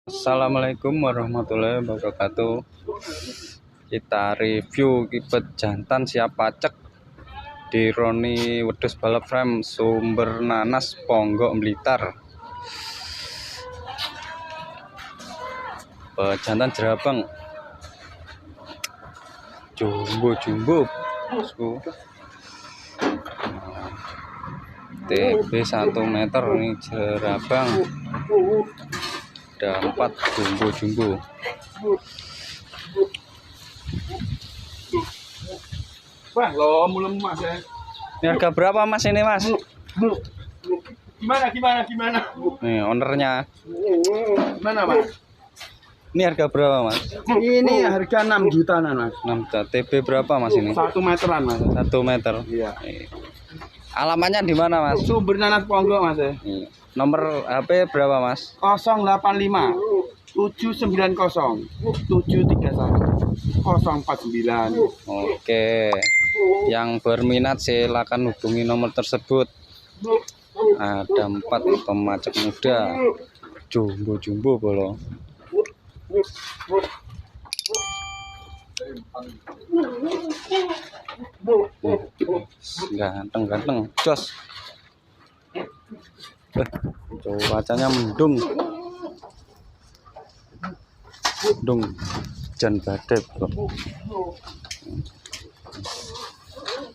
Assalamualaikum warahmatullahi wabarakatuh. Kita review kipet jantan siap pacek di Roni Wedhus Balap Frame Sumber Nanas Ponggok Blitar. Jantan jerabang jumbo bosku. TB 1 meter ini jerabang. Ada 4 jumbo. Wah, lo mulem mas ya. Ini harga berapa mas ini mas? Gimana? Nih ownernya. Gimana mas? Ini harga berapa mas? Ini harga 6 juta mas. 6 juta. TB berapa mas ini? 1 meteran mas. 1 meter. Iya. Alamatnya di mana mas? Sumber Nanas Ponggok mas ya. Nomor HP berapa mas? 085 790 731 049. Oke. Yang berminat silakan hubungi nomor tersebut. Ada 4 pemacek muda. Jumbo bolo. Ganteng jos. Cuacanya mendung hujan badai bro.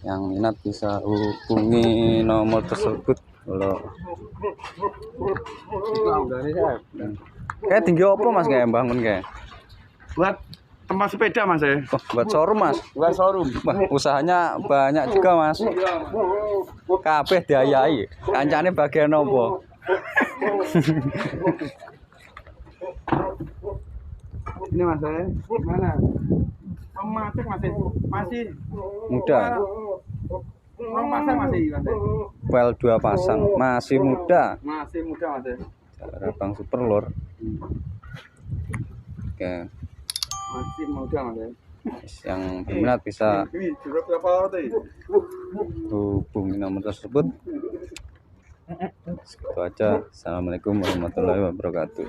Yang minat bisa hubungi nomor tersebut kalau kayak tinggi apa mas kayak bangun kayak Buat tempat sepeda mas ya. buat showroom mas. Buat showroom. Wah, usahanya banyak juga mas. Kabeh diayai. Kancane bagian apa? Ini mas ya. Gimana? Pemacek masih Muda. Orang pasang masih mas ya. Well 2 pasang, masih muda. Masih muda mas ya. Jerabang super lor. Oke. Masih muda mas ya. Yang berminat bisa hubungi nomor tersebut. Segitu aja. Assalamualaikum warahmatullahi wabarakatuh.